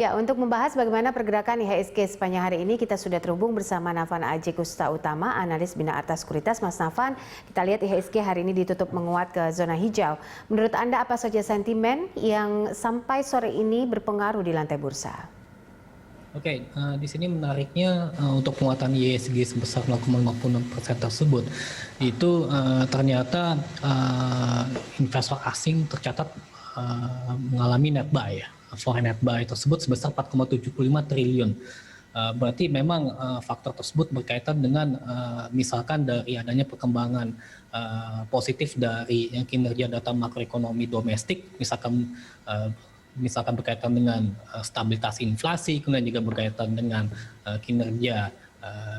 Ya, untuk membahas bagaimana pergerakan IHSG sepanjang hari ini, kita sudah terhubung bersama Nafan Aji Kusta Utama, analis Bina Arta Sekuritas. Mas Nafan, kita lihat IHSG hari ini ditutup menguat ke zona hijau. Menurut Anda apa saja sentimen yang sampai sore ini berpengaruh di lantai bursa? Oke, di sini menariknya untuk penguatan IHSG sebesar 0,56% tersebut, itu ternyata investor asing tercatat mengalami net buy, foreign net buy tersebut sebesar 4,75 triliun. Berarti memang faktor tersebut berkaitan dengan misalkan dari adanya perkembangan positif dari yang kinerja data makroekonomi domestik, misalkan berkaitan dengan stabilitas inflasi, kemudian juga berkaitan dengan kinerja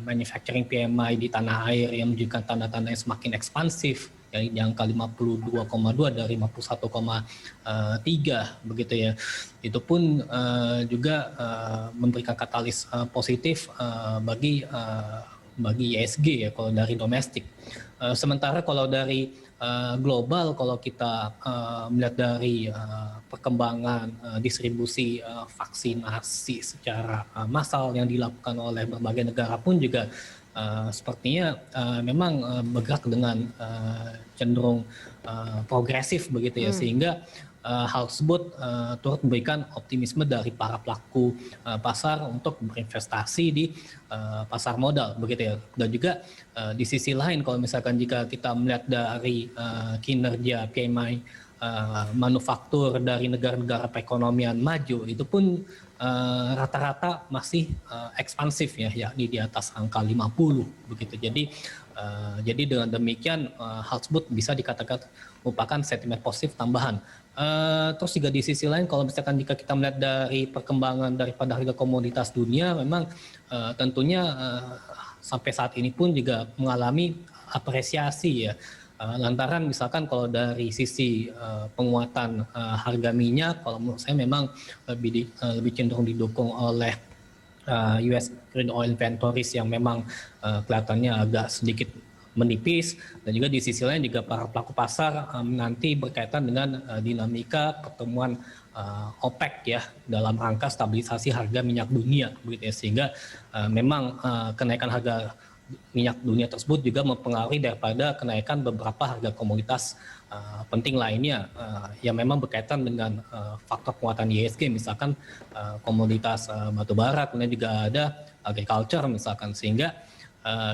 manufacturing PMI di tanah air yang menunjukkan tanda-tanda yang semakin ekspansif, dari angka 52,2 dari 51,3 begitu ya. Itu pun juga memberikan katalis positif bagi ISG ya kalau dari domestik. Sementara kalau dari global, kalau kita melihat dari perkembangan distribusi vaksinasi secara massal yang dilakukan oleh berbagai negara pun juga sepertinya memang bergerak dengan cenderung progresif begitu ya, sehingga hal tersebut turut memberikan optimisme dari para pelaku pasar untuk berinvestasi di pasar modal begitu ya. Dan juga di sisi lain, kalau misalkan jika kita melihat dari kinerja PMI manufaktur dari negara-negara perekonomian maju, itu pun rata-rata masih ekspansif ya, yakni di atas angka 50 begitu. Jadi dengan demikian hal tersebut bisa dikatakan merupakan sentimen positif tambahan. Terus juga di sisi lain, kalau misalkan jika kita melihat dari perkembangan daripada harga komoditas dunia, memang tentunya sampai saat ini pun juga mengalami apresiasi ya. Lantaran misalkan kalau dari sisi penguatan harga minyak, kalau menurut saya memang lebih cenderung didukung oleh US crude oil inventories yang memang kelihatannya agak sedikit menipis, dan juga di sisi lain juga para pelaku pasar nanti berkaitan dengan dinamika pertemuan OPEC ya dalam rangka stabilisasi harga minyak dunia begitu ya, sehingga memang kenaikan harga minyak dunia tersebut juga mempengaruhi daripada kenaikan beberapa harga komoditas penting lainnya yang memang berkaitan dengan faktor penguatan IHSG, misalkan komoditas batu bara, kemudian juga ada agriculture misalkan, sehingga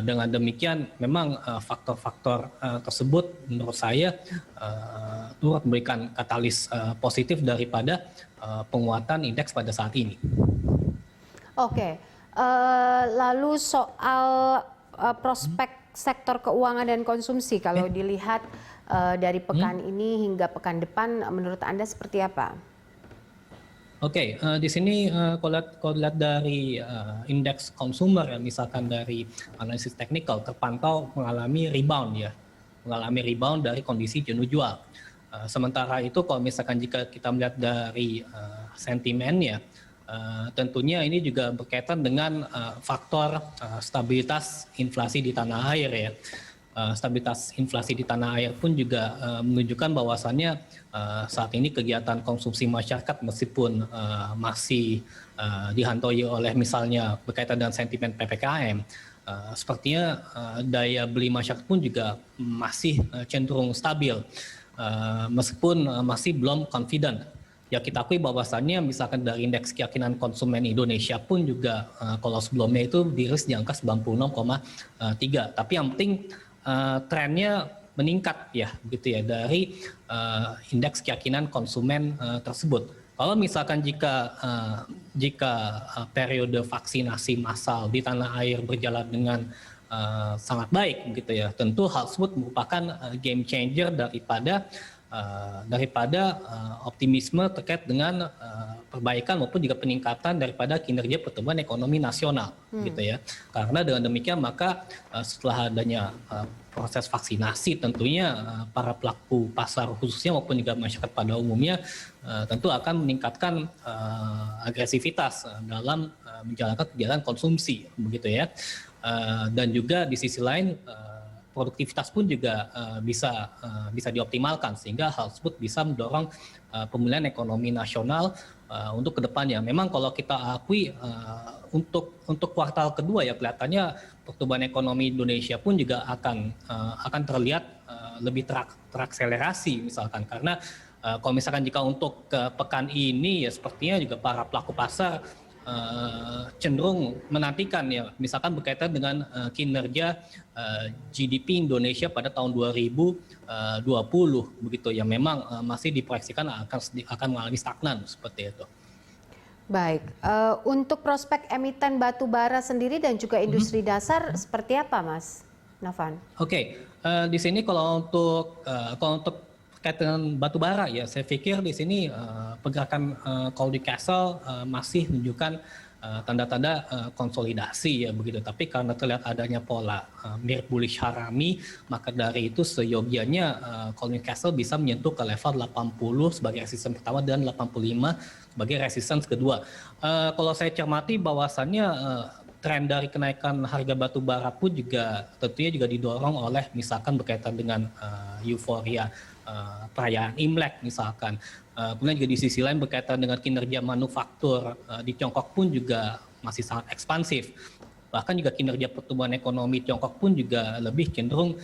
dengan demikian memang faktor-faktor tersebut menurut saya turut memberikan katalis positif daripada penguatan indeks pada saat ini. Oke, lalu soal prospek sektor keuangan dan konsumsi, kalau dilihat dari pekan ini hingga pekan depan, menurut Anda seperti apa? Oke, di sini kalau lihat dari indeks konsumer ya, misalkan dari analisis teknikal terpantau mengalami rebound dari kondisi jenuh jual. Sementara itu kalau misalkan jika kita melihat dari sentimennya, tentunya ini juga berkaitan dengan faktor stabilitas inflasi di tanah air ya. Stabilitas inflasi di tanah air pun juga menunjukkan bahwasannya saat ini kegiatan konsumsi masyarakat meskipun masih dihantui oleh misalnya berkaitan dengan sentimen PPKM, sepertinya daya beli masyarakat pun juga masih cenderung stabil, meskipun masih belum confident. Ya, kita akui bahwasannya misalkan dari indeks keyakinan konsumen Indonesia pun juga kalau sebelumnya itu dirilis di angka 96,3, tapi yang penting trennya meningkat ya begitu ya dari indeks keyakinan konsumen tersebut. Kalau misalkan jika periode vaksinasi massal di tanah air berjalan dengan sangat baik begitu ya, tentu hal tersebut merupakan game changer daripada optimisme terkait dengan perbaikan maupun juga peningkatan daripada kinerja pertumbuhan ekonomi nasional gitu ya. Karena dengan demikian maka setelah adanya proses vaksinasi, tentunya para pelaku pasar khususnya maupun juga masyarakat pada umumnya tentu akan meningkatkan agresivitas dalam menjalankan kegiatan konsumsi begitu ya. Dan juga di sisi lain produktivitas pun juga bisa dioptimalkan, sehingga hal tersebut bisa mendorong pemulihan ekonomi nasional untuk kedepannya. Memang kalau kita akui untuk kuartal kedua ya kelihatannya pertumbuhan ekonomi Indonesia pun juga akan terlihat lebih terakselerasi misalkan, karena kalau misalkan jika untuk pekan ini ya sepertinya juga para pelaku pasar cenderung menantikan ya, misalkan berkaitan dengan kinerja GDP Indonesia pada tahun 2020 begitu ya, memang masih diproyeksikan akan mengalami stagnan seperti itu. Baik, untuk prospek emiten batu bara sendiri dan juga industri dasar seperti apa, Mas Nafan? Oke, di sini kalau untuk kaitan batu bara ya, saya pikir di sini pergerakan Cowley Castle masih menunjukkan tanda-tanda konsolidasi ya begitu. Tapi karena terlihat adanya pola mirip bullish harami, maka dari itu seyogianya Cowley Castle bisa menyentuh ke level 80 sebagai resistance pertama dan 85 sebagai resistance kedua. Kalau saya cermati bahwasannya tren dari kenaikan harga batu bara pun juga tentunya juga didorong oleh misalkan berkaitan dengan euforia perayaan Imlek misalkan. Kemudian juga di sisi lain berkaitan dengan kinerja manufaktur di Tiongkok pun juga masih sangat ekspansif. Bahkan juga kinerja pertumbuhan ekonomi Tiongkok pun juga lebih cenderung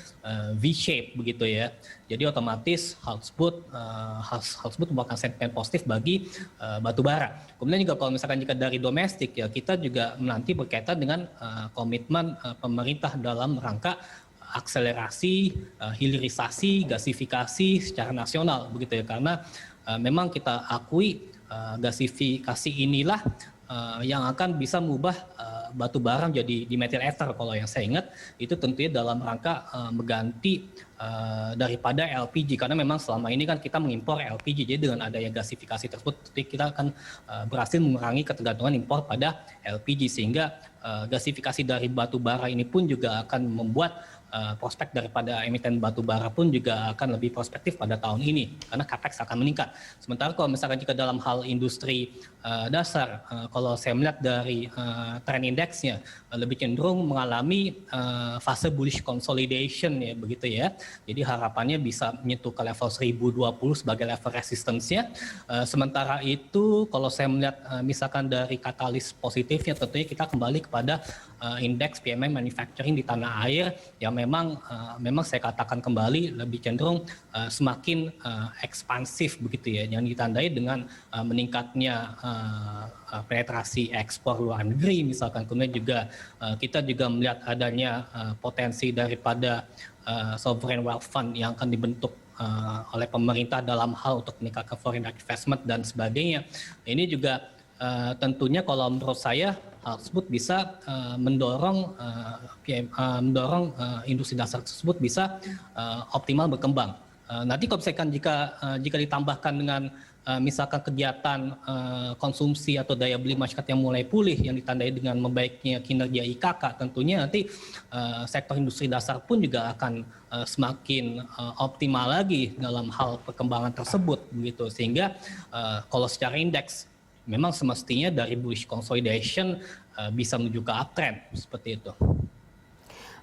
V-shape begitu ya. Jadi otomatis hal tersebut merupakan sentimen positif bagi batu bara. Kemudian juga kalau misalkan jika dari domestik ya, kita juga menanti berkaitan dengan komitmen pemerintah dalam rangka akselerasi hilirisasi gasifikasi secara nasional begitu ya, karena memang kita akui gasifikasi inilah yang akan bisa mengubah batu bara menjadi dimethyl ether. Kalau yang saya ingat itu tentunya dalam rangka mengganti daripada LPG, karena memang selama ini kan kita mengimpor LPG, jadi dengan adanya gasifikasi tersebut kita akan berhasil mengurangi ketergantungan impor pada LPG, sehingga gasifikasi dari batu bara ini pun juga akan membuat prospek daripada emiten batu bara pun juga akan lebih prospektif pada tahun ini karena capex akan meningkat. Sementara kalau misalkan jika dalam hal industri dasar, kalau saya melihat dari trend indeksnya lebih cenderung mengalami fase bullish consolidation ya begitu ya. Jadi harapannya bisa menyentuh ke level 1020 sebagai level resistance-nya. Sementara itu kalau saya melihat misalkan dari katalis positifnya, tentunya kita kembali kepada indeks PMI manufacturing di tanah air yang memang saya katakan kembali lebih cenderung semakin ekspansif begitu ya, yang ditandai dengan meningkatnya penetrasi ekspor luar negeri misalkan. Kemudian juga kita juga melihat adanya potensi daripada sovereign wealth fund yang akan dibentuk oleh pemerintah dalam hal untuk meningkatkan foreign investment dan sebagainya. Ini juga tentunya kalau menurut saya hal tersebut bisa mendorong industri dasar tersebut bisa optimal berkembang. Nanti kalau misalkan jika ditambahkan dengan misalkan kegiatan konsumsi atau daya beli masyarakat yang mulai pulih yang ditandai dengan membaiknya kinerja IKK, tentunya nanti sektor industri dasar pun juga akan semakin optimal lagi dalam hal perkembangan tersebut begitu, sehingga kalau secara indeks memang semestinya dari bullish consolidation bisa menuju ke uptrend seperti itu.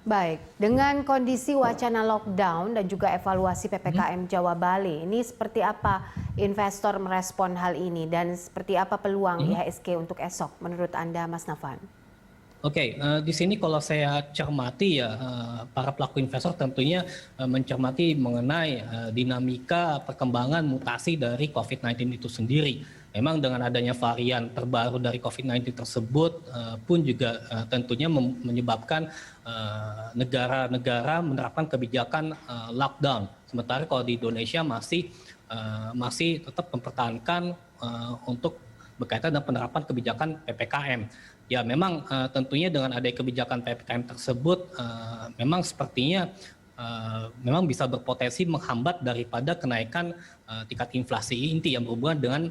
Baik, dengan kondisi wacana lockdown dan juga evaluasi PPKM Jawa Bali, ini seperti apa investor merespon hal ini dan seperti apa peluang IHSG untuk esok menurut Anda, Mas Nafan? Oke, di sini kalau saya cermati ya, para pelaku investor tentunya mencermati mengenai dinamika perkembangan mutasi dari COVID-19 itu sendiri. Memang dengan adanya varian terbaru dari COVID-19 tersebut pun juga tentunya menyebabkan negara-negara menerapkan kebijakan lockdown. Sementara kalau di Indonesia masih tetap mempertahankan untuk berkaitan dengan penerapan kebijakan PPKM. Ya memang tentunya dengan adanya kebijakan PPKM tersebut memang sepertinya memang bisa berpotensi menghambat daripada kenaikan tingkat inflasi inti yang berhubungan dengan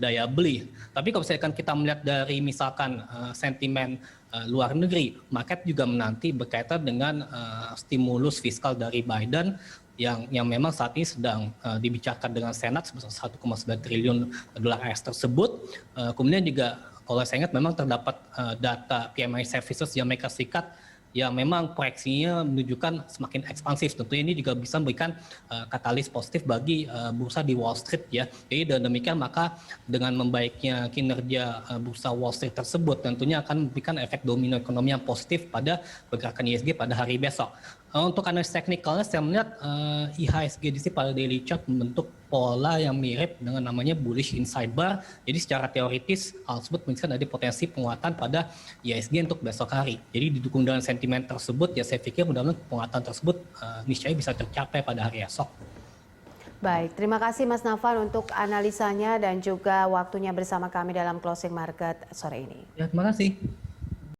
daya beli. Tapi kalau misalkan kita melihat dari misalkan sentimen luar negeri, market juga menanti berkaitan dengan stimulus fiskal dari Biden yang memang saat ini sedang dibicarakan dengan Senat sebesar 1,9 triliun dolar AS tersebut. Kemudian juga kalau saya ingat memang terdapat data PMI Services di Amerika Serikat yang memang proyeksinya menunjukkan semakin ekspansif. Tentunya ini juga bisa memberikan katalis positif bagi bursa di Wall Street ya. Jadi dengan demikian maka dengan membaiknya kinerja bursa Wall Street tersebut tentunya akan memberikan efek domino ekonomi yang positif pada pergerakan IHSG pada hari besok. Untuk analis teknikalnya saya melihat IHSG di sini pada daily chart membentuk pola yang mirip dengan namanya bullish inside bar. Jadi secara teoritis hal tersebut menunjukkan ada potensi penguatan pada IHSG untuk besok hari. Jadi didukung dengan sentimen tersebut ya saya pikir mudah-mudahan penguatan tersebut niscaya bisa tercapai pada hari esok. Baik, terima kasih Mas Nafan untuk analisanya dan juga waktunya bersama kami dalam closing market sore ini. Ya, terima kasih.